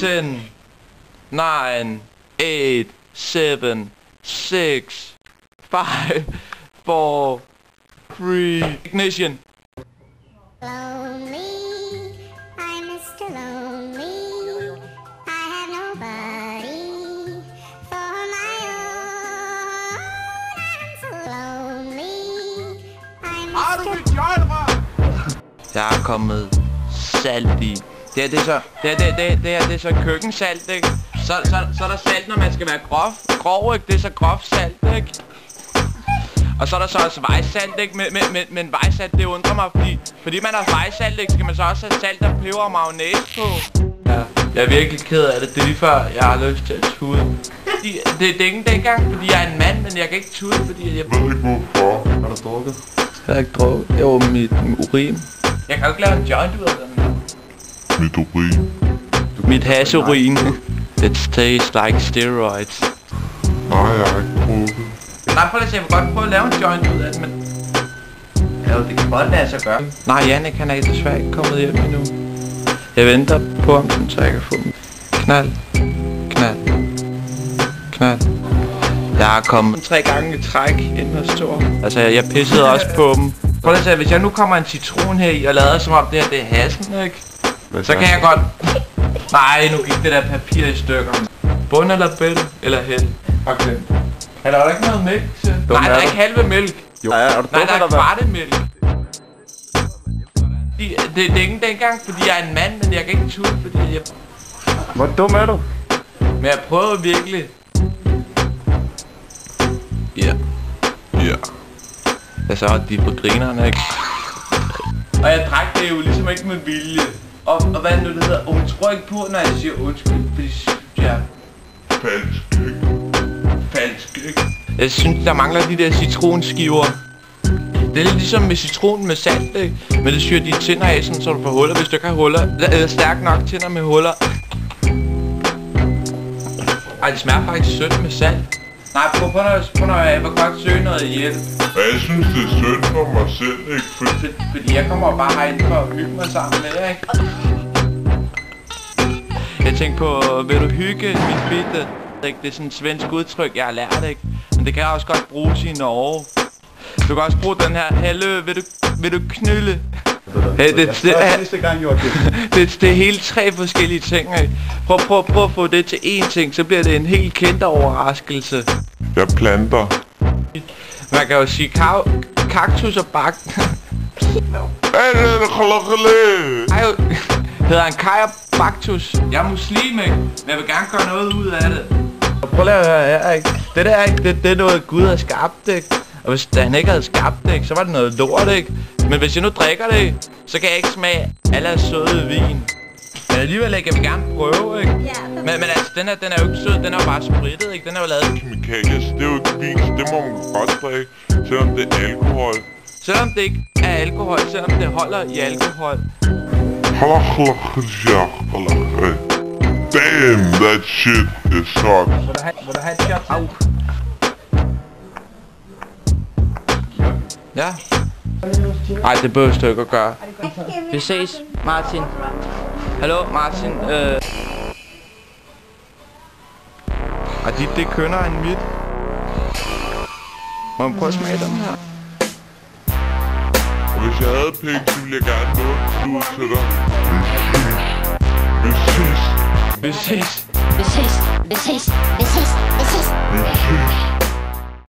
10, 9, 8, 7, 6, 5, 4, 3, ignition. Lonely, I'm Mr. Lonely. I have nobody for my own. I'm so lonely. I'm Mr. Jeg er kommet salt i. Det her er så køkkensalt, ikke? Så er der salt, når man skal være grov, ikke? Det er så groft salt, ikke? Og så er der så også vejsalt, ikke? Men vejsalt, det undrer mig, fordi man har vejsalt, ikke? Skal man så også have salt og peber og mayonnaise på? Ja, jeg er virkelig ked af det. Det er lige før, jeg har lyst til at tude. Det er ikke dengang, fordi jeg er en mand, men jeg kan ikke tude, fordi jeg... Ved ikke hvorfor. Har du drukket? Jeg har ikke drukket. Det var mit urin. Jeg kan jo ikke lave en joint ud af den. Mit urin. Mit hasheurin. It tastes like steroids. Nej, jeg har ikke drukket. Nej, prøv lige at se, jeg vil godt prøve at lave en joint ud af det, men... Ja, det kan godt lade sig gøre. Nej, Jannik, han er desværre ikke kommet hjem endnu. Jeg venter på ham, så jeg kan få dem. Knald. Knald. Knald. Jeg er kommet 3 gange i træk ind hos Thor. Altså, jeg pissede også på dem. Prøv lige at se, hvis jeg nu kommer en citron her i og lader som om det her, det er hassen, ikke? Så kan jeg godt... Nej, nu gik det der papir i stykker. Bund eller bæl eller held. Okay. Er der ikke noget mælk til? Nej, der er ikke halve mælk. Jo. Nej, der er kvarte mælk. Det er ikke dengang, fordi jeg er en mand, men jeg kan ikke tude, fordi jeg... Hvor dum er du? Men jeg prøver virkelig. Ja. Ja. Altså, de er på grinerne, ikke? Og jeg drak det jo ligesom ikke med vilje. Og hvad er det nu, det hedder? Og hun tror ikke på, når jeg siger undskyld, fordi jeg er... Falsk, ikke? Falsk, ikke? Jeg synes, der mangler de der citronskiver. Det er lidt ligesom med citronen med salt, ikke? Men det syrer de tænder af, sådan, så du får huller, hvis du ikke har huller. Eller stærkt nok tænder med huller. Ej, det smager faktisk sødt med salt. Nej, prøv når jeg vil godt søge noget hjælp. Jeg synes, det er synd for mig selv, ikke? Fordi jeg kommer bare herind for at hygge mig sammen med jer, ikke? Jeg tænkte på, vil du hygge mit bitte? Det er sådan et svensk udtryk, jeg har lært, ikke? Men det kan også godt bruges i Norge. Du kan også bruge den her, hallo, vil du knylde? Hey, det er helt 3 forskellige ting, ikke? Prøv at få det til én ting, så bliver det en helt kendt overraskelse. Jeg planter. Man kan jo sige kaktus og bak. Hedder han Kaj og Baktus. Jeg er muslim, ikke? Men jeg vil gerne gøre noget ud af det. Prøv lige at høre her, ikke? Det der, ikke? Det er noget Gud har skabt, ikke? Og hvis han ikke havde skabt det, ikke? Så var det noget lort, ikke? Men hvis jeg nu drikker det, så kan jeg ikke smage alle søde vin. Men alligevel ikke, jeg vil gerne prøve, ikke? Men altså, den er jo ikke sød, den er jo bare sprittet, ikke? Den er jo lavet kemikalier, så det er jo ikke vin, så det må man godt drikke, selvom det er alkohol. Selvom det ikke er alkohol, selvom det holder i alkohol. Damn, that shit is hot. Vil du have et shot? Au. Ja. Ej, det behøver du ikke at gøre. Vi ses, Martin. Hallo, Martin. Og dit, det kønner en mit. Må man prøve at smage dem her? Og hvis jeg havde penge, så ville jeg gerne nå ud til dig. Vi ses. Vi ses. Vi ses. Vi ses. Vi ses. Vi ses.